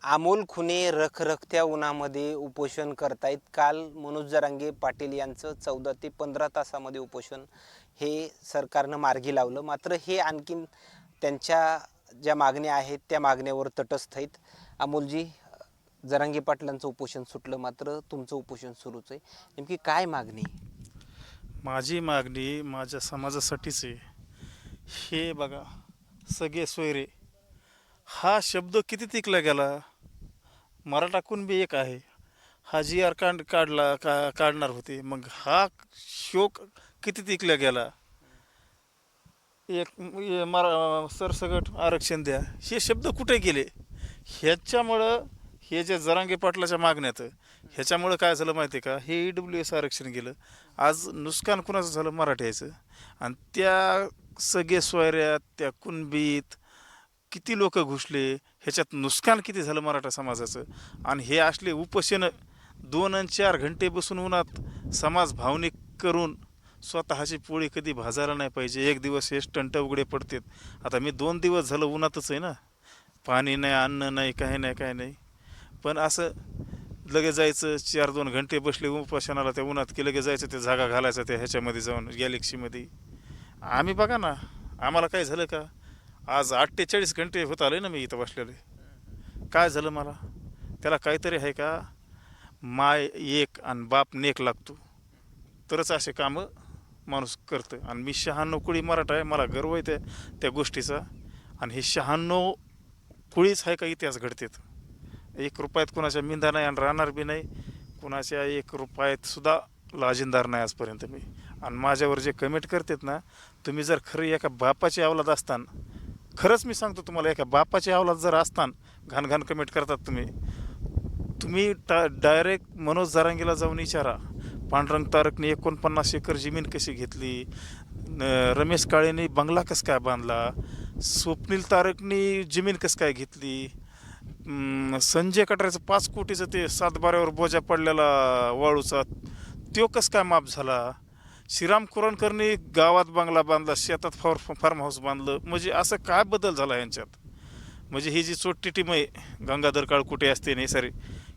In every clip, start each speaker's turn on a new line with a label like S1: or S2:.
S1: अमोल खुने रखरखत्या उन्हामध्ये उपोषण करतायत. काल मनोज जरांगे पाटील यांचं 14 ते 15 तासामध्ये उपोषण हे सरकारनं मार्गी लावलं. मात्र हे आणखीन त्यांच्या ज्या मागण्या आहेत त्या मागण्यावर तटस्थ आहेत. अमोलजी, जरांगे पाटलांचं उपोषण सुटलं, मात्र तुमचं उपोषण सुरूच आहे. नेमकी काय मागणी?
S2: माझी मागणी माझ्या समाजासाठीच आहे. हे बघा, सगळे सोयरे हा शब्द किती टिकला गेला. मराठा कुणबी एक आहे, हा जी आर काढणार होते. मग हा शोक किती टिकला गेला. एक सरसगट आरक्षण द्या, हे शब्द कुठे गेले. ह्याच्यामुळं हे जे जरांगे पाटलाच्या मागण्यात ह्याच्यामुळं काय झालं माहिती आहे का, हे EWS आरक्षण गेलं. आज नुकसान कुणाचं झालं, मराठ्याचं. आणि त्या सगळे सोयऱ्यात त्या कुणबीत किती लोक घुसले, ह्याच्यात नुकसान किती झालं मराठा समाजाचं. आणि हे असले उपोषण 2 आणि 4 घंटे बसून उन्हात समाज भावनिक करून स्वतःची पोळी कधी भाजायला नाही पाहिजे. एक दिवस हे स्टंट उघडे पडतात. आता मी 2 दिवस झालं उन्हातच आहे ना, पाणी नाही, अन्न नाही, काही नाही, काही नाही. पण असं लगेच जायचं, 4-2 घंटे बसले उपोषणाला त्या उन्हात की लगेच जायचं, ते जागा घालायचं त्या ह्याच्यामध्ये जाऊन गॅलेक्सीमध्ये. आम्ही बघा ना, आम्हाला काय झालं का, आज 48 घंटे होत आले ना मी इथं बसलेले. काय झालं मला, त्याला काहीतरी आहे का, माय एक आणि बाप नेक लागतो तरच असे कामं माणूस करतं. आणि मी 96 कुळी मराठा आहे, मला गर्व आहे त्या गोष्टीचा. आणि हे 96 कुळीच आहे का इतिहास घडतात. 1 रुपयात कुणाच्या मिंदा नाही आणि राहणार बी नाही. कुणाच्या 1 रुपयात सुद्धा लाजिनदार नाही आजपर्यंत मी. आणि माझ्यावर जे कमेंट करतात ना, तुम्ही जर खरं एका बापाची अवलाद असतान, खरंच मी सांगतो तुम्हाला, एका बापाची अवलाद जर असतान, घाण घाण कमेंट करतात तुम्ही. तुम्ही डायरेक्ट मनोज जरांगेला जाऊन विचारा, पांडुरंग तारकने 49 एकर जमीन कशी घेतली, रमेश काळेने बंगला कसं काय बांधला, स्वप्नील तारकनी जमीन कसं काय घेतली, संजय कटाऱ्याचं 5 कोटीचं ते 7 बाऱ्यावर बोजा पडलेला वाळूचा तो कसं काय माफ झाला, श्रीराम कुरणकरनी गावात बंगला बांधला, शेतात फार्म हाऊस बांधलं. म्हणजे असं काय बदल झाला यांच्यात. म्हणजे ही जी चोट्टीटीमय गंगाधर काळकुटे असते नाही सारे,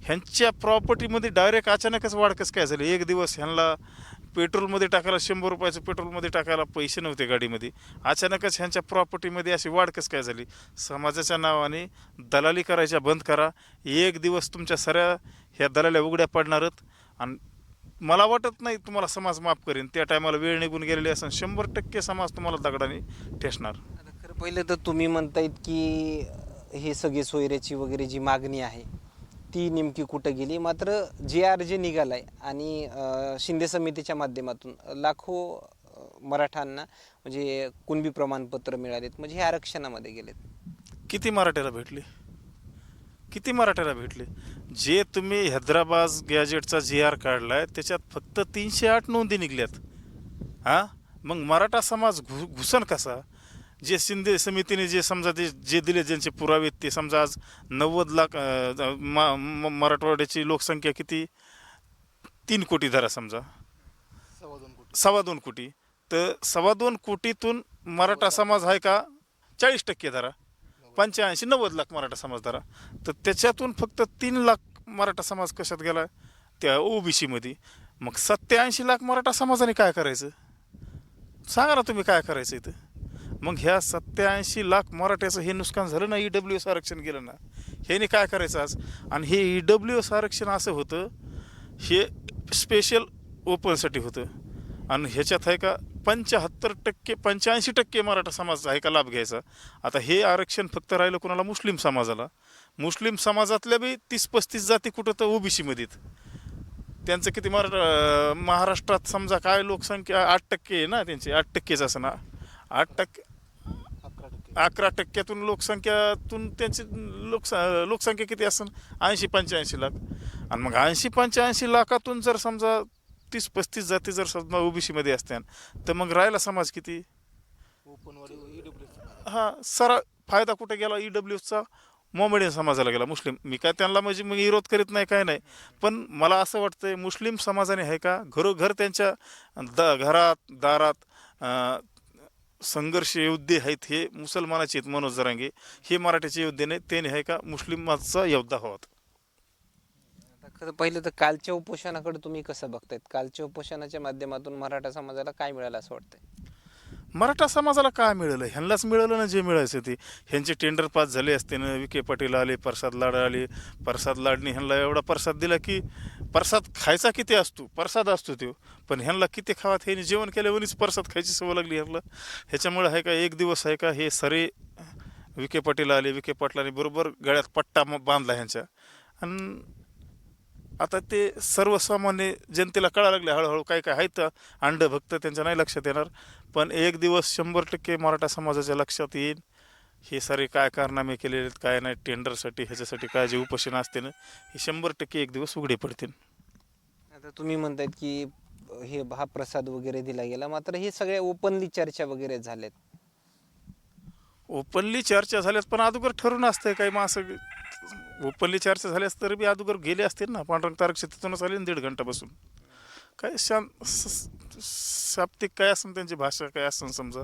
S2: ह्यांच्या प्रॉपर्टीमध्ये डायरेक्ट अचानकच वाढ कसं काय झाली. एक दिवस ह्यांना पेट्रोलमध्ये टाकायला 100 रुपयाचं पेट्रोलमध्ये टाकायला पैसे नव्हते गाडीमध्ये, अचानकच ह्यांच्या प्रॉपर्टीमध्ये अशी वाढ कसं काय झाली. समाजाच्या नावाने दलाली करायच्या बंद करा. एक दिवस तुमच्या सऱ्या ह्या दलाल्या उघड्या पडणारच. आणि मला वाटत नाही तुम्हाला समाज माफ करेन. त्या टायमाला वेळ निघून गेलेली असं 100% समाज तुम्हाला दगडाने ठेसणार.
S1: आता खरं पहिलं तर तुम्ही म्हणतायत की हे सगळे सोयऱ्याची वगैरे जी मागणी आहे ती नेमकी कुठं गेली. मात्र JR जे निघालाय आणि शिंदे समितीच्या माध्यमातून लाखो मराठांना म्हणजे कुणबी प्रमाणपत्र मिळालेत, म्हणजे हे आरक्षणामध्ये गेलेत.
S2: किती मराठ्याला भेटले, किती मराठ्याला भेटले. जे तुम्ही हैदराबाद गॅजेटचा JR काढलाय त्याच्यात फक्त 308 नोंदी निघल्यात. हां, मग मराठा समाज घुसन कसा. जे शिंदे समितीने जे समजा ते जे दिले, ज्यांचे पुरावे ते समजा आज 90 लाख मराठवाड्याची लोकसंख्या किती, 3 कोटी धरा समजा, 2.25 कोटी. तर 2.25 कोटीतून मराठा समाज आहे का 40% धरा, 85-90 लाख मराठा समाज धरा. तर त्याच्यातून फक्त 3 लाख मराठा समाज कशात गेला, त्या OBC मध्ये. मग 87 लाख मराठा समाजाने काय करायचं सांगा ना तुम्ही, काय करायचं इथं. मग ह्या 87 लाख मराठ्याचं हे नुकसान झालं ना, EWS आरक्षण गेलं ना, ह्याने काय करायचं आज. आणि हे EWS आरक्षण असं होतं, हे स्पेशल ओपनसाठी होतं. आणि ह्याच्यात आहे का 75% 85% मराठा समाज आहे का लाभ घ्यायचा. आता हे आरक्षण फक्त राहिलं कोणाला, मुस्लिम समाजाला. मुस्लिम समाजातल्या बी 30-35 जाती कुठं तर OBC मध्ये. त्यांचं किती महाराष्ट्रात समजा काय लोकसंख्या 8% आहे ना, त्यांची 8%च असं ना, 8%, 11%तून लोकसंख्यातून त्यांची लोकसंख्या किती असेल, 80-85 लाख. आणि मग 80-85 लाखातून जर समजा 30-35 जाती जर समजा OBC मध्ये असत्यान, तर मग राहिला समाज किती. हा सारा फायदा कुठे गेला EWSचा, मोमेडियन समाजाला गेला, मुस्लिम. मी काय त्यांना म्हणजे मग विरोध करीत नाही, काय नाही. पण मला असं वाटतंय मुस्लिम समाजाने आहे का घरोघर त्यांच्या घरात दारात संघर्ष योद्धे आहेत हे मुसलमानाचे आहेत मनोज जरांगे, हे मराठ्याचे योद्धे नाहीत. ते आहे का मुस्लिमाचा योद्धा होत.
S1: आता खरं पहिलं तर कालच्या उपोषणाकडे तुम्ही कसं बघतायत? कालच्या उपोषणाच्या माध्यमातून मराठा समाजाला काय मिळालं असं वाटतंय?
S2: मराठा समाजाला काय मिळालं? ह्यांनाच मिळालं ना जे मिळायचं ते. ह्यांचे टेंडर पास झाले असते ना, विखे पाटील आले, प्रसाद लाड आले, प्रसाद लाडनी ह्यांना एवढा प्रसाद दिला की प्रसाद खायचा किती असतो, प्रसाद असतो तो, पण ह्यांना किती खावात, ह्यांनी जेवण केल्यावरच प्रसाद खायची सवय लागली ह्यांना. ह्याच्यामुळे आहे का एक दिवस आहे का हे सरे विखे पाटील आले, विखे पाटलांनी बरोबर गळ्यात पट्टा बांधला ह्यांच्या, आणि आता ते सर्वसामान्य जनतेला कळायला लागले हळूहळू. काय काय आहेत अंधभक्त, त्यांच्या नाही लक्षात येणार, पण एक दिवस 100% मराठा समाजाच्या लक्षात येईल हे सारे काय कारनामे केलेले आहेत, काय नाही, टेंडरसाठी ह्याच्यासाठी काय जे उपोषण असते ना, हे 100% एक दिवस उघडे पडतील.
S1: आता तुम्ही म्हणतायत की हे हा प्रसाद वगैरे दिला गेला, मात्र हे सगळे ओपनली चर्चा वगैरे झाल्यात.
S2: ओपनली चर्चा झाल्यास पण अगोदर ठरून असतंय काही माणसं. ओपनली चर्चा झाल्यास तर बी अगोदर गेले असतील ना, पांडुरंग तारक शेतीतूनच आले ना 1.5 घंटा बसून. काय शाब्दिक काय असेल त्यांची भाषा काय असेल समजा.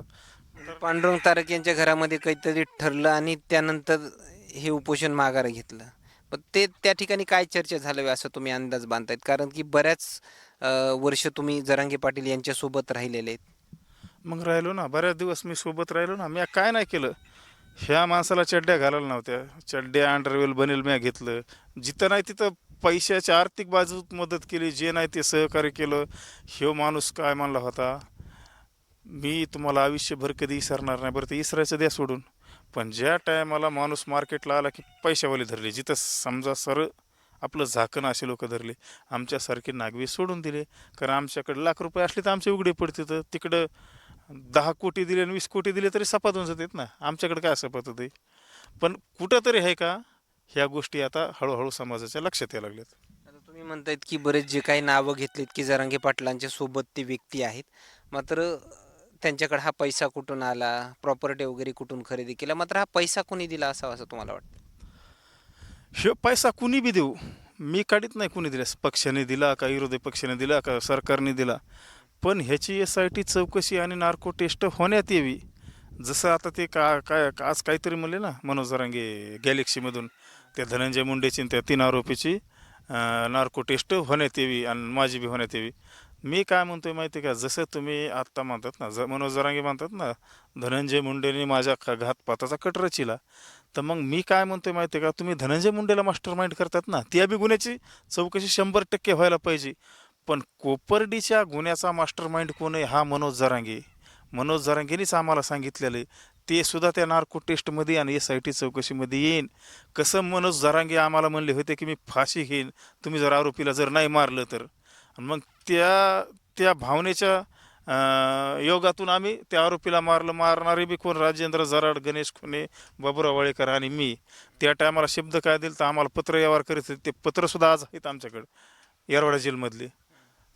S1: पांडुरंग तारक यांच्या घरामध्ये काहीतरी ठरलं आणि त्यानंतर हे उपोषण माघार घेतलं. पण ते त्या ठिकाणी काय चर्चा झालं असं तुम्ही अंदाज बांधतायत? कारण की बऱ्याच वर्ष तुम्ही जरांगे पाटील यांच्यासोबत राहिलेले आहेत.
S2: मग राहिलो ना, बऱ्याच दिवस मी सोबत राहिलो ना. मी काय नाही केलं, ह्या माणसाला चड्ड्या घालायला नव्हत्या, चड्ड्या अंडरवेल बनेल मी घेतलं. जिथं नाही तिथं पैशाच्या आर्थिक बाजूत मदत केली, जे नाही ते सहकार्य केलं. ह्यो माणूस काय मानला होता, मी तुम्हाला आयुष्यभर कधी विसरणार नाही. बरं ते इसरायचं द्या सोडून, पण ज्या टायमाला माणूस मार्केटला आला की पैशावाले धरले, जिथं समजा सर आपलं झाकण असे लोक धरले, आमच्यासारखे नागवे सोडून दिले. कारण आमच्याकडे लाख रुपये असले तर आमचे उघडे पडते, तर तिकडं 10 कोटी दिले आणि 20 कोटी दिले तरी सपात होऊन जातात ना. आमच्याकडे काय सपात होते? पण कुठंतरी आहे का ह्या गोष्टी आता हळूहळू समाजाच्या लक्षात यायला लागल्यात.
S1: आता तुम्ही म्हणतायत की बरेच जे काही नावं घेतलीत की जरांगे पाटलांच्या सोबत ते व्यक्ती आहेत, मात्र त्यांच्याकडे हा पैसा कुठून आला, प्रॉपर्टी वगैरे कुठून खरेदी केला, मात्र हा पैसा कोणी दिला असावा असं तुम्हाला वाटतं?
S2: ह्यो पैसा कुणी बी देऊ, मी काढीत नाही कुणी दिल्यास, पक्षाने दिला का विरोधी पक्षाने दिला का सरकारने दिला, पण ह्याची SIT चौकशी आणि नार्को टेस्ट होण्यात यावी. जसं आता ते काय आज काहीतरी म्हणले ना मनोज जरांगे गॅलेक्सीमधून, त्या धनंजय मुंडेची त्या 3 आरोपीची नार्को टेस्ट होण्यात यावी आणि माझी बी होण्यात यावी. मी काय म्हणतोय माहिती आहे का, जसं तुम्ही आत्ता म्हणतात ना, मनोज जरांगे म्हणतात ना धनंजय मुंडेने माझ्या घातपाताचा कट रचिला, तर मग मी काय म्हणतोय माहिती आहे का, तुम्ही धनंजय मुंडेला मास्टर माइंड करतात ना, त्या बी गुन्ह्याची चौकशी 100% व्हायला पाहिजे. पण कोपर्डीच्या गुन्ह्याचा मास्टर माइंड कोण आहे? हा मनोज जरांगे. मनोज जरांगेनेच आम्हाला सांगितलेलं आहे. ते सुद्धा त्या नार्को टेस्टमध्ये आणि SIT चौकशीमध्ये येईन. कसं मनोज जरांगे आम्हाला म्हणले होते की मी फाशी घेईन तुम्ही जर आरोपीला जर नाही मारलं तर. आणि मग त्या त्या भावनेच्या योगातून आम्ही त्या आरोपीला मारलं. मारणारे बी कोण? राजेंद्र जराड, गणेश खुने, बाबुराव वाळेकर आणि मी. त्या टायमाला शब्द काय दिलं तर आम्हाला पत्र व्यवहार करीत होते. ते पत्रसुद्धा आज आहेत आमच्याकडे येरवडा जेलमधले.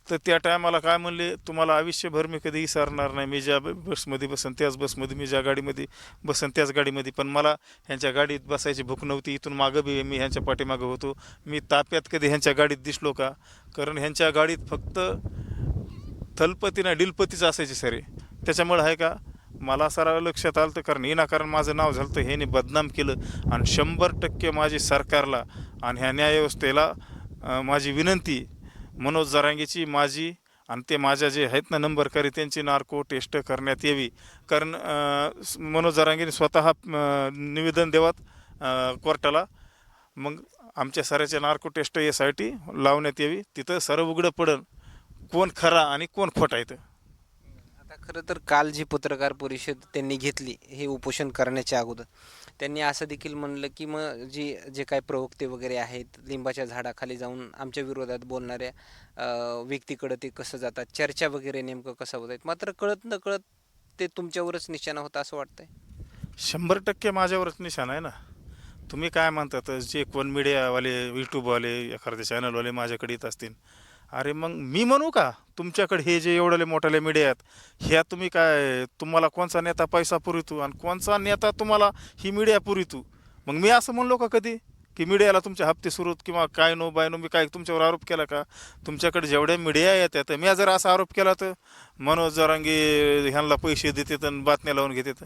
S2: तर त्या टायमाला काय म्हणले, तुम्हाला आयुष्यभर मी कधी विसरणार नाही. मी ज्या बसमध्ये बसन त्याच बसमध्ये, मी ज्या गाडीमध्ये बसन त्याच गाडीमध्ये, पण मला ह्यांच्या गाडीत बसायची भूक नव्हती. इथून मागं बी मी ह्यांच्या पाठीमागं होतो. मी ताप्यात कधी ह्यांच्या गाडीत दिसलो का? कारण ह्यांच्या गाडीत फक्त थलपती नाही डिलपतीच असायचे सरे. त्याच्यामुळं आहे का मला सारा लक्षात आलं, तर कारण विनाकारण माझं नाव झालं तर ह्याने बदनाम केलं. आणि 100% माझी सरकारला आणि ह्या न्यायव्यवस्थेला माझी विनंती, मनोज जरांगेची, माझी आणि ते माझ्या जे आहेत ना नंबरकारी, त्यांची नार्को टेस्ट करण्यात यावी. कारण मनोज जरांगेने स्वतः निवेदन देवात कोर्टाला. मग आमच्या साऱ्याच्या नार्को टेस्ट SIT लावण्यात यावी. तिथं सर्व उघडं पडन कोण खरा आणि कोण खोटा आहे.
S1: आता खरं तर काल जी पत्रकार परिषद त्यांनी घेतली हे उपोषण करण्याच्या अगोदर, त्यांनी असं देखील म्हणलं की मग जे काही प्रवक्ते वगैरे आहेत, लिंबाच्या झाडाखाली जाऊन आमच्या विरोधात बोलणाऱ्या व्यक्तीकडे ते कसं जातात, चर्चा वगैरे नेमकं कसं होत आहेत, मात्र कळत न कळत ते तुमच्यावरच निशाणा होता असं वाटतंय?
S2: 100% माझ्यावरच निशाण आहे ना. तुम्ही काय म्हणतात, जे कोण मीडियावाले, यूट्यूबवाले, एखाद्या चॅनलवाले माझ्याकडे येत असतील, अरे मग मी म्हणू का तुमच्याकडे हे जे एवढे मोठाले मीडिया आहेत, ह्या तुम्ही काय, तुम्हाला कोणचा नेता पैसा पुरवितो आणि कोणचा नेता तुम्हाला ही मीडिया पुरवितो? मग मी असं म्हणलो का कधी? की मीडियाला तुमचे हप्ते सुरू किंवा काय नो बाय नो मी काय तुमच्यावर आरोप केला का? तुमच्याकडे जेवढ्या मीडिया येतात मी जर असा आरोप केला तर मनोज जरांगे ह्यांना पैसे देतात आणि बातम्या लावून घेतात.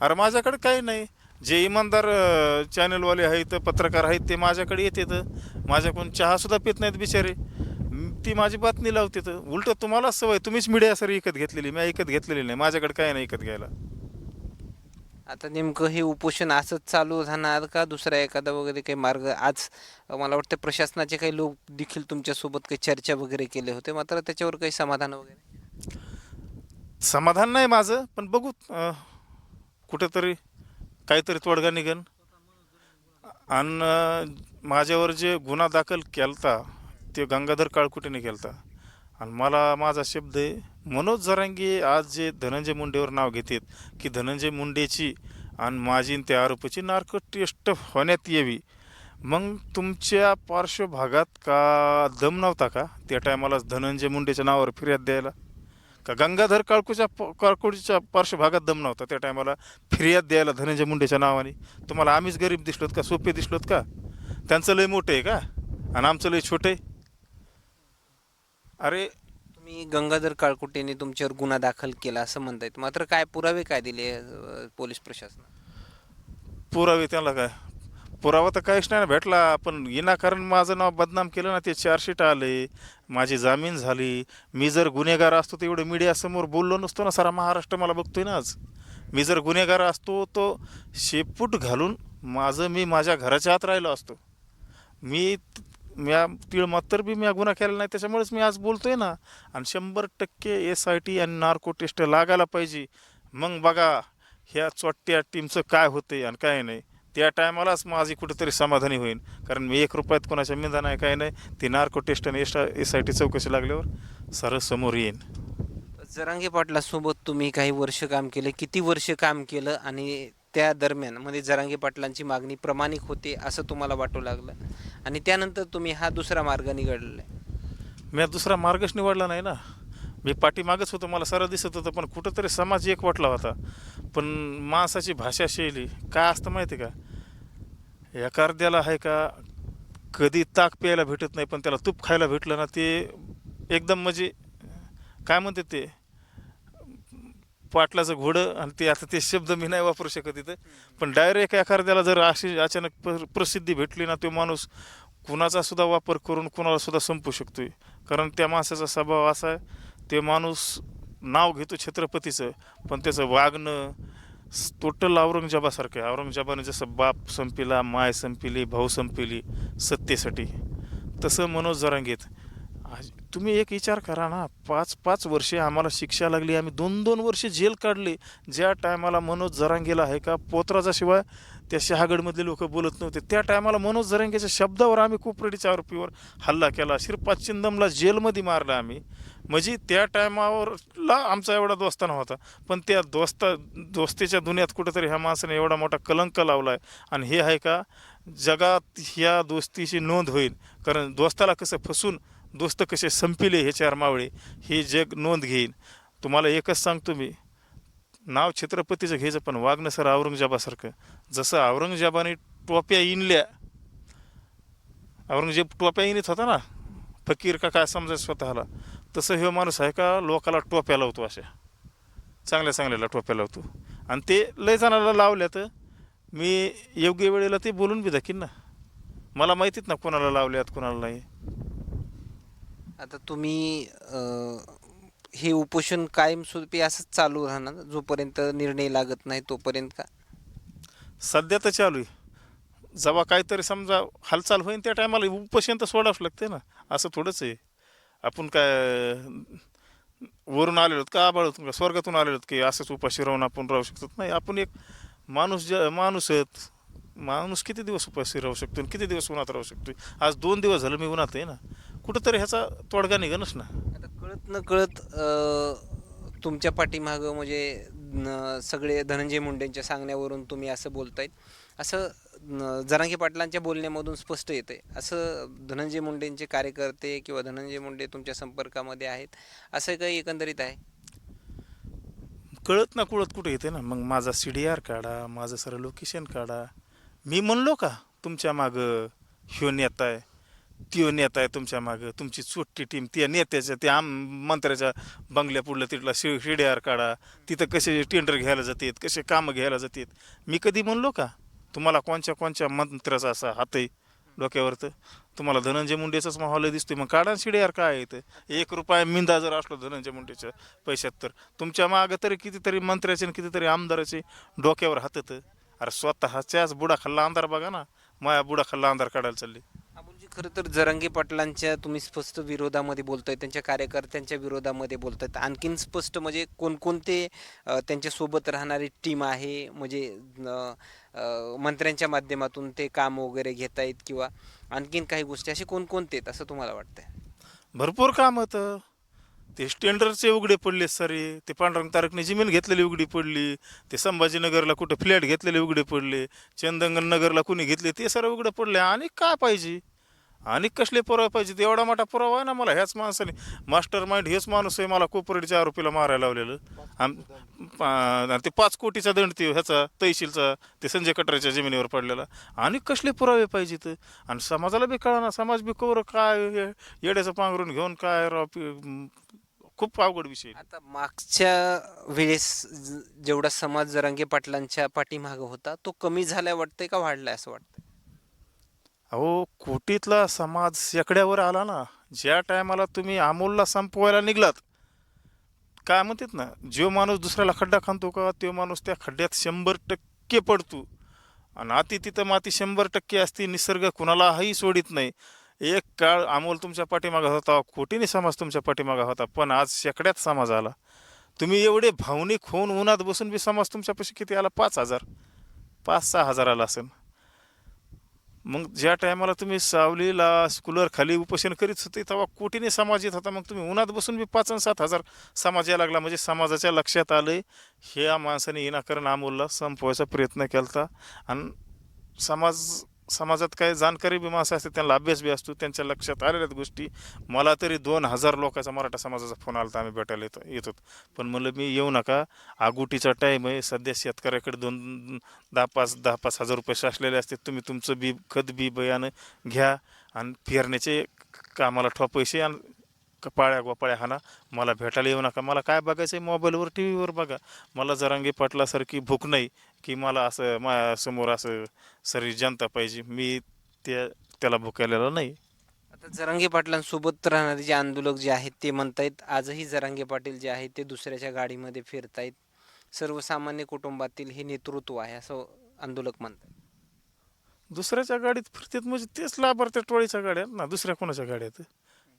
S2: अरे माझ्याकडे काही नाही. जे इमानदार चॅनलवाले आहेत पत्रकार आहेत ते माझ्याकडे येतात. माझ्याकडून चहासुद्धा पित नाहीत बिचारे. ती माझी बातमी लावतात. उलटं तुम्हालाच सवय, तुम्हीच मीडिया सर विकत घेतलेली, मी विकत घेतलेली नाही. माझ्याकडे काही नाही विकत घ्यायला.
S1: आता नेमकं हे उपोषण असंच चालू राहणार का दुसरा एखादा वगैरे काही मार्ग? आज मला वाटतं प्रशासनाचे काही लोक देखील तुमच्यासोबत काही चर्चा वगैरे केले होते, मात्र त्याच्यावर काही समाधान वगैरे?
S2: समाधान नाही माझं, पण बघू कुठेतरी काहीतरी तोडगा निघन. आणि माझ्यावर जे गुन्हा दाखल केलता ते गंगाधर काळकुटेने केलता. आणि मला माझा शब्द आहे, मनोज जरांगे आज जे धनंजय मुंडेवर नाव घेतात की धनंजय मुंडेची आणि माझी आणि त्या आरोपीची नार्को टेस्ट होण्यात यावी. मग तुमच्या पार्श्वभागात का दम नव्हता का त्या टायमाला धनंजय मुंडेच्या नावावर फिर्याद द्यायला? का गंगाधर काळकुटीच्या पार्श्वभागात दम नव्हता त्या टायमाला फिर्याद द्यायला धनंजय मुंडेच्या नावाने? तुम्हाला आम्हीच गरीब दिसलोत का? सोपे दिसलोत का? त्यांचं लय मोठं आहे का आणि आमचं लय छोटं आहे? अरे
S1: तुम्ही गंगाधर काळकुटेने तुमच्यावर गुन्हा दाखल केला असं म्हणतायत, मात्र काय पुरावे काय दिले पोलीस प्रशासनात?
S2: पुरावे त्यांना काय? पुरावा तर काहीच नाही ना भेटला. पण विनाकारण माझं नाव बदनाम केलं ना, ते चार्जशीट आले, माझी जामीन झाली. मी जर गुन्हेगार असतो तर एवढं मीडियासमोर बोललो नसतो ना. सारा महाराष्ट्र मला बघतोय ना आज. मी जर गुन्हेगार असतो तो शेपूट घालून मी माझ्या घराच्या आत राहिलो असतो. म्या तिळमात्र बी म्या गुन्हा केला नाही, त्याच्यामुळेच मी आज बोलतोय ना. आणि 100% SIT आणि नार्को टेस्ट लागायला पाहिजे. मग बघा ह्या चोट्ट्या टीमचं काय होतंय आणि काय नाही. त्या टायमालाच माझी कुठेतरी समाधानी होईल. कारण मी 1 रुपयात कोणाच्या मिंदा नाही काय नाही. ती नार्को टेस्ट आणि SIT चौकशी लागल्यावर सरळ समोर येईन.
S1: जरांगे पाटलासोबत तुम्ही काही वर्ष काम केले, किती वर्ष काम केलं आणि त्या दरम्यान मध्ये जरांगे पाटलांची मागणी प्रामाणिक होते असं तुम्हाला वाटू लागलं आणि त्यानंतर तुम्ही हा दुसरा मार्ग निवडला?
S2: मी दुसरा मार्गच निवडला नाही ना. मी पाठीमागच होतो, मला सरळ दिसत होतं, पण कुठंतरी समाज एक वाटला होता. पण माणसाची भाषा शैली काय असतं माहिती का? एखाद्याला आहे का कधी ताक प्यायला भेटत नाही, पण त्याला तूप खायला भेटलं ना ते एकदम म्हणजे काय म्हणते ते पाटलाचं घोडं. आणि ते आता ते शब्द मी नाही वापरू शकत इथं. पण डायरेक्ट एखाद्याला जर अशी अचानक प्रसिद्धी भेटली ना, तो माणूस कुणाचा सुद्धा वापर करून कुणाला सुद्धा संपू शकतोय. कारण त्या माणसाचा स्वभाव असा आहे, ते माणूस नाव घेतो छत्रपतीचं, पण त्याचं वागणं टोटल औरंगजेबासारखं आहे. औरंगजेबाने जसं बाप संपिला, माय संपिली, भाऊ संपिली सत्तेसाठी, तसं मनोज जरांगेत. तुम्ही एक विचार करा ना, 5-5 वर्षे आम्हाला शिक्षा लागली, आम्ही 2-2 वर्षे जेल काढले. ज्या टायमाला मनोज जरांगेला आहे का पोतराजा शिवाय त्या शहागडमधले लोक बोलत नव्हते, त्या टायमाला मनोज जरांगेच्या शब्दावर आम्ही कोपरेडीच्या आरोपीवर हल्ला केला. शिरपाद चिंदमला जेलमध्ये मारला आम्ही. म्हणजे त्या टायमावरला आमचा एवढा दोस्ताना होता, पण त्या दोस्तीच्या दुनियात कुठंतरी ह्या माणसाने एवढा मोठा कलंक लावला आहे. आणि हे आहे का जगात ह्या दोस्तीची नोंद होईल. कारण दोस्ताला कसं फसून दोस्त कसे संपिले हे 4 मावळे, हे जग नोंद घेईन. तुम्हाला एकच सांगतो मी, नाव छत्रपतीचं घ्यायचं पण वागणं सर औरंगजेबासारखं. जसं औरंगजेबाने टोप्या इनल्या, औरंगजेब टोप्या इनीत होता ना, फकीर का काय समजायचं स्वतःला, तसं हे माणूस आहे का लोकाला टोप्या लावतो, अशा चांगल्या चांगल्याला टोप्या लावतो. आणि ते लय जणाला लावल्या तर मी योग्य वेळेला ते बोलून बी दाखीन ना. मला माहितीत ना कोणाला लावल्यात कोणाला नाही.
S1: आता तुम्ही हे उपोषण कायमस्वरूपी असंच चालू राहणार जोपर्यंत निर्णय लागत नाही तोपर्यंत का?
S2: सध्या तर चालू आहे. जेव्हा काहीतरी समजा हालचाल होईल त्या टायमाला उपोषण तर सोडावंच लागते ना. असं थोडंच आहे आपण काय वरून आलेलो का आबाळतून का स्वर्गातून आलेलो की असंच उपाशी राहून आपण राहू शकतो? नाही, आपण एक माणूस आहेत. माणूस किती दिवस उपाशी राहू शकतो, किती दिवस उन्हात राहू शकतो? आज 2 दिवस झालं मी उन्हात आहे ना. कुठंतरी ह्याचा तोडगा निघणच ना.
S1: आता कळत न कळत तुमच्या पाठीमागं म्हणजे सगळे धनंजय मुंडेंच्या सांगण्यावरून तुम्ही असं बोलतायत, असं जरांगे पाटलांच्या बोलण्यामधून स्पष्ट येतंय. असं धनंजय मुंडेंचे कार्यकर्ते किंवा धनंजय मुंडे तुमच्या संपर्कामध्ये आहेत असं काही एकंदरीत आहे?
S2: कळत ना कळत कुठे येते ना. मग माझा CDR काढा, माझं सर लोकेशन काढा. मी म्हणलो का तुमच्या मागं ह्यो नेता आहे, त्यो नेता आहे तुमच्या मागं, तुमची चोट्टी टीम त्या नेत्याच्या त्या मंत्र्याच्या बंगल्या पुढलं तिथला शिड्यार काढा, तिथं कसे टेंडर घ्यायला जातात, कसे कामं घ्यायला जातात. मी कधी म्हणलो का तुम्हाला कोणच्या कोणच्या मंत्र्याचा असा हात आहे डोक्यावरतं? तुम्हाला धनंजय मुंडेचाच माहोल दिसतोय, मग काढा शिड्यार काय आहे इथं. 1 रुपया मिंदा जर असलो धनंजय मुंडेच्या पैशात, तर तुमच्या मागं तरी कितीतरी मंत्र्याचे आणि कितीतरी आमदाराचे डोक्यावर हातात. अरे स्वतःच्याच बुडाखाल्ला अंधार बघा ना, माया बुडाखाल्ला अंधार काढायला चालली.
S1: अमोलजी, खरं तर जरांगे पाटलांच्या तुम्ही स्पष्ट विरोधामध्ये बोलताय, त्यांच्या कार्यकर्त्यांच्या विरोधामध्ये बोलतायत. आणखीन स्पष्ट म्हणजे कोणकोणते त्यांच्या सोबत राहणारी टीम आहे, म्हणजे मंत्र्यांच्या माध्यमातून ते काम वगैरे घेत आहेत, किंवा आणखीन काही गोष्टी असे कोणकोणते आहेत असं तुम्हाला वाटतंय?
S2: भरपूर काम होतं. ते टेंडरचे उघडे पडले सारे, ते पांडुरंग तारकने जमीन घेतलेली उघडी पडली, ते संभाजीनगरला कुठं फ्लॅट घेतलेले उघडे पडले, चंदनगन नगरला कुणी घेतले ते सर्व उघडं पडले. आणि काय पाहिजे, आणि कसले पुरावे पाहिजे? एवढा मोठा पुरावा आहे ना मला. ह्याच माणसाने मास्टर माइंड हेच माणूस आहे मला कोपरेडच्या आरोपीला मारायला लावलेलं. ते 5 कोटीचा दंड ते ह्याचा तहसीलचा ते संजय कटराच्या जमिनीवर पडलेला. आणि कसले पुरावे पाहिजेत? आणि समाजाला बी कळा ना, समाज बी कवर काय येड्याचं पांघरून घेऊन काय राव खूप अवघड विषय.
S1: आता मागच्या वेळेस जेवढा समाज जरांगे पाटलांच्या पाठीमागं होता, तो कमी झालाय वाटतंय का वाढलाय असं वाटतंय?
S2: अहो, कोटीतला समाज शेकड्यावर आला ना. ज्या टायमाला तुम्ही अमोलला संपवायला निघलात, काय म्हणतात ना, जो माणूस दुसऱ्याला खड्डा खांदतो का, तो माणूस त्या खड्ड्यात 100% पडतो. आणि अति तिथं माती 100% असते. निसर्ग कुणालाही सोडित नाही. एक काळ अमोल तुमच्या पाठीमागा होता, कोटीने समाज तुमच्या पाठीमागा होता, पण आज शेकड्यात समाज आला. तुम्ही एवढे भावनिक होऊन उन्हात बसून बी समाज तुमच्यापाशी किती आला? 5,000 5-6 हजार आला असेल. मग ज्या टायमाला तुम्ही सावलीला कूलर खाली उपोषण करीत होते तेव्हा कोटीने समाज येत होता. मग तुम्ही उन्हात बसून बी 5 आणि 7 हजार समाज यायला लागला. म्हणजे समाजाच्या लक्षात आलं ह्या माणसाने विनाकारण अमोलला संपवायचा प्रयत्न केला होता. आणि समाजात काय जाणकारी बी माणसं असते, त्यांना अभ्यास बी असतो, त्यांच्या लक्षात आलेल्याच गोष्टी. मला तरी 2,000 लोकांचा मराठा समाजाचा फोन आला, तर आम्ही भेटायला येत होतो. पण म्हणलं मी येऊ नका, आगुटीचा टाईम आहे. सध्या शेतकऱ्याकडे 10-5 हजार रुपये साचलेले असते. तुम्ही तुमचं बी खत बी बयानं घ्या आणि पेरण्याचे कामाला ठेवा पैसे, आणि पाळ्या गोपाळ्या हाना. मला भेटायला येऊ नका. मला काय बघायचं आहे, मोबाईलवर टी व्हीवर बघा. मला जरांगे पाटलासारखी भूक नाही की मला असं माझ्यासमोर असं सरी जनता पाहिजे. मी त्याला भुकायलेला नाही.
S1: आता जरांगे पाटलांसोबत राहणारे जे आंदोलक जे आहेत ते म्हणतायत आजही जरांगे पाटील जे आहेत ते दुसऱ्याच्या गाडीमध्ये फिरतायत, सर्वसामान्य कुटुंबातील हे नेतृत्व आहे असं आंदोलक म्हणतात.
S2: दुसऱ्याच्या गाडीत फिरतात म्हणजे तेच लाभार्थ्या टोळीच्या गाड्या ना, दुसऱ्या कोणाच्या गाड्यात?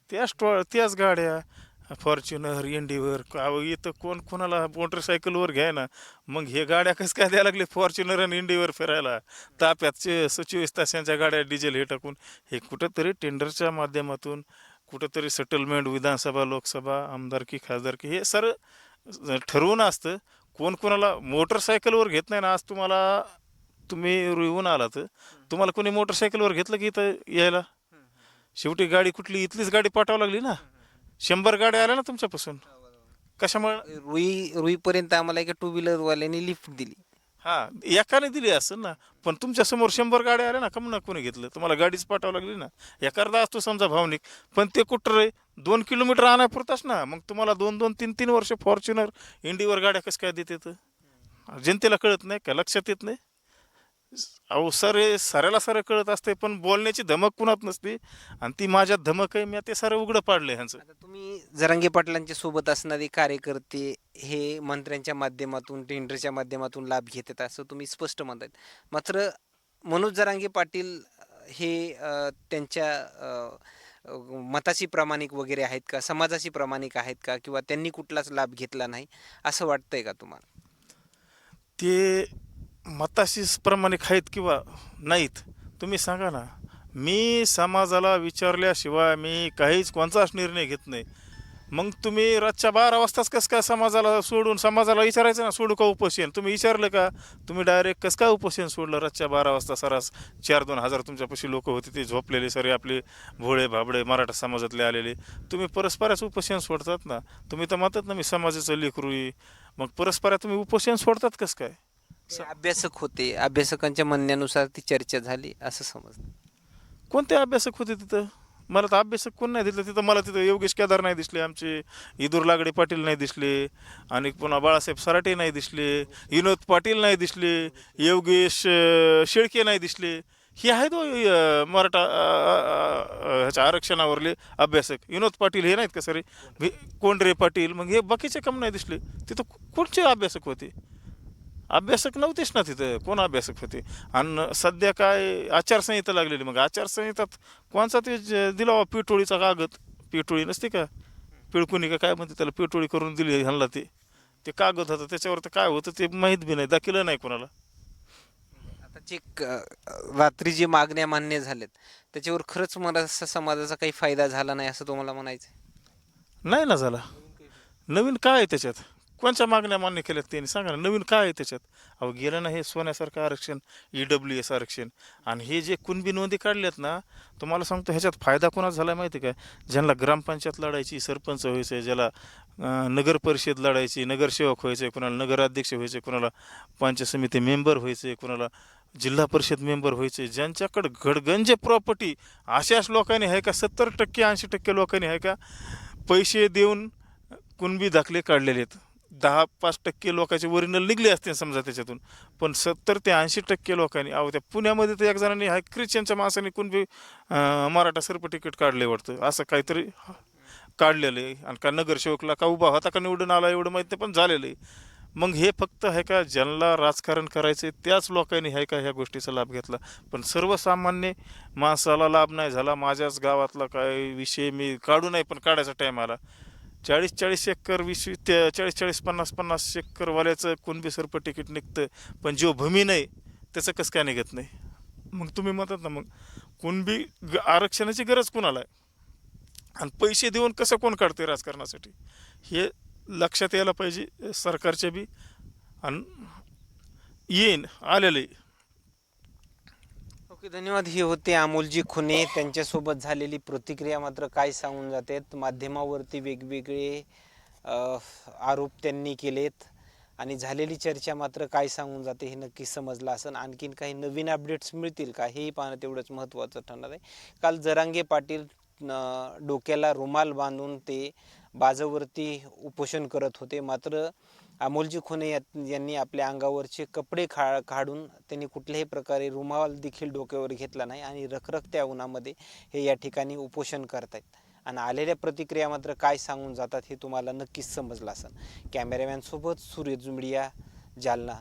S2: त्याच गाड्या फॉर्च्युनर, इंडिवर. इथं कोणाला मोटरसायकलवर घ्याय ना. मग हे गाड्या कसं काय द्यायला लागले फॉर्च्युनर आणि इंडिवर फिरायला? ताप्यात 24 तासांच्या गाड्या डिझेल हे टाकून. हे कुठंतरी टेंडरच्या माध्यमातून कुठंतरी सेटलमेंट, विधानसभा, लोकसभा, आमदारकी, खासदारकी हे सर ठरवून असतं. कोणाला मोटरसायकलवर घेत नाही ना. आज तुम्ही येऊन आलात, तुम्हाला कोणी मोटरसायकलवर घेतलं की इथं यायला? शेवटी गाडी कुठली इथलीच गाडी पाठवावं लागली ना. 100 गाड्या आल्या ना तुमच्यापासून. कशामुळे?
S1: रुईपर्यंत आम्हाला एका 2 व्हीलरवाल्याने लिफ्ट दिली.
S2: हां, एकाने दिली असेल ना, पण तुमच्यासमोर 100 गाड्या आल्या ना, कम ना कोणी घेतलं? तुम्हाला गाडीच पाठवावं लागली ना. एखादा असतो समजा भावनिक, पण ते कुठं रे 2 किलोमीटर आणायपुरताच ना. मग तुम्हाला 2-2, 3-3 वर्ष फॉर्च्युनर, इंडिवर गाड्या कसं काय देतात? जनतेला कळत नाही का? लक्षात येत नाही? अहो सर, हे साऱ्याला कळत असते, पण बोलण्याची धमक कुणात नसते. आणि ती माझ्यात धमक आहे. मी ते सारं उघडं पाडलंय ह्यांचं.
S1: आता तुम्ही जरांगे पाटलांच्या सोबत असणारे कार्यकर्ते हे मंत्र्यांच्या माध्यमातून, टेंडरच्या माध्यमातून लाभ घेतात असं तुम्ही स्पष्ट म्हणतायत. मात्र मनोज जरांगे पाटील हे त्यांच्या मताशी प्रामाणिक वगैरे आहेत का, समाजाशी प्रामाणिक आहेत का, किंवा त्यांनी कुठलाच लाभ घेतला नाही असं वाटतंय का तुम्हाला?
S2: ते मताशी प्रामाणिक आहेत किंवा नाहीत, तुम्ही सांगा ना. मी समाजाला विचारल्याशिवाय मी काहीच कोणताच निर्णय घेत नाही. मग तुम्ही रातच्या 12 वाजताच कसं काय समाजाला विचारायचं ना, सोडू का उपोषण? तुम्ही विचारलं का? तुम्ही डायरेक्ट कसं काय उपोषण सोडलं रातच्या 12 वाजता? सरास 4-2 हजार तुमच्यापाशी लोक होते, ते झोपलेले सरे आपले भोळे भाबडे मराठा समाजातले आलेले. तुम्ही परस्परच उपोषण सोडतात ना. तुम्ही तर म्हणतात ना मी समाजाचं लेकरू आहे. मग परस्पर तुम्ही उपोषण सोडतात कसं काय?
S1: ते अभ्यासक होते, अभ्यासकांच्या म्हणण्यानुसार ती चर्चा झाली असं समजतं.
S2: कोणते अभ्यासक होते तिथं? मला तर अभ्यासक कोण नाही दिसलं तिथं. मला तिथं योगेश केदार नाही दिसले, आमचे इदूर लागडे पाटील नाही दिसले, आणि पुन्हा बाळासाहेब सराटे नाही दिसले, विनोद पाटील नाही दिसले, योगेश शेळके नाही दिसले. हे आहेत हो, मराठा ह्याच्या आरक्षणावरले अभ्यासक. विनोद पाटील हे नाहीत का सर? कोंडरे पाटील, मग हे बाकीचे कम नाही दिसले तिथं? कुठचे अभ्यासक होते? अभ्यासक नव्हतेच ना तिथं. कोण अभ्यासक होते? आणि सध्या काय आचारसंहिता लागलेली, मग आचारसंहितात कोणचा ते दिला बा पिठोळीचा कागद? पिठोळी नसते का, पिळकुणी का काय म्हणते त्याला, पिठोळी करून दिली ह्यांना. ते कागद होतं, त्याच्यावर तर काय होतं ते माहीत बी नाही, दाखिलं नाही कोणाला.
S1: आता जे रात्री जी मागण्या मान्य झाल्यात त्याच्यावर खरंच मराठा समाजाचा काही फायदा झाला नाही असं तुम्हाला म्हणायचं आहे?
S2: नाही ना झाला. नवीन काय आहे त्याच्यात? कोणत्या मागण्या मान्य केल्यात त्यांनी सांगा ना, नवीन काय आहे त्याच्यात? अहो गेलं ना हे सोन्यासारखं आरक्षण, EWS आरक्षण. आणि हे जे कुणबी नोंदी काढल्यात ना, तुम्हाला सांगतो ह्याच्यात फायदा कोणाचा झाला माहिती आहे का? ज्यांना ग्रामपंचायत लढायची, सरपंच व्हायचं, ज्याला नगर परिषद लढायची, नगरसेवक व्हायचं, कोणाला नगराध्यक्ष व्हायचं, कोणाला पंचायत समिती मेंबर व्हायचं, कोणाला जिल्हा परिषद मेंबर व्हायचे, ज्यांच्याकडे गडगंज प्रॉपर्टी, अशाच लोकांनी आहे का 70% 80% लोकांनी आहे का पैसे देऊन कुणबी दाखले काढलेले आहेत. 10-5% लोकांचे ओरिजिनल निघले असते समजा त्याच्यातून, पण 70 ते 80% लोकांनी, अहो त्या पुण्यामध्ये तर एक जणांनी हाय ख्रिश्चनच्या माणसाने कुणबी मराठा सर्टिफिकेट काढले वाटतं, असं काहीतरी काढलेलं आहे. आणि का नगरसेवकला का उभा होता का निवडून आला एवढं माहीत नाही, पण झालेलं आहे. मग हे फक्त आहे का ज्यांना राजकारण करायचं त्याच लोकांनी आहे का ह्या गोष्टीचा लाभ घेतला, पण सर्वसामान्य माणसाला लाभ नाही झाला. माझ्याच गावातला काय विषय मी काढू नाही, पण काढायचा टाईम आला. 40-40 एकर 40-40-50-50 एकरवाल्याचं कुणबी सर्टिफिकेट निघतं, पण जो भूमी नाही त्याचं कसं काय निघत नाही? मग तुम्ही म्हणतात ना, मग कुणबी आरक्षणाची गरज कोणाला आहे? आणि पैसे देऊन कसं कोण काढते राजकारणासाठी? हे लक्षात यायला पाहिजे सरकारच्या बी, आणि येईन आलेलं आहे.
S1: ओके, धन्यवाद. हे होते अमोलजी खुने. त्यांच्यासोबत झालेली प्रतिक्रिया मात्र काय सांगून जातात. माध्यमावरती वेगवेगळे आरोप त्यांनी केलेत आणि झालेली चर्चा मात्र काय सांगून जाते हे नक्की समजलं असेल. आणखीन काही नवीन अपडेट्स मिळतील का हेही पाहणं तेवढंच महत्त्वाचं ठरणार आहे. काल जरांगे पाटील डोक्याला रुमाल बांधून ते बाजावरती उपोषण करत होते, मात्र अमोलजी खुने यांनी आपल्या अंगावरचे कपडे काढून त्यांनी कुठल्याही प्रकारे रुमाल देखील डोक्यावर घेतला नाही आणि रखरखत्या उन्हामध्ये हे या ठिकाणी उपोषण करतायत. आणि आलेल्या प्रतिक्रिया मात्र काय सांगून जातात हे तुम्हाला नक्कीच समजलं असेल. कॅमेरामॅनसोबत सूर्य जुंबडिया, जालना.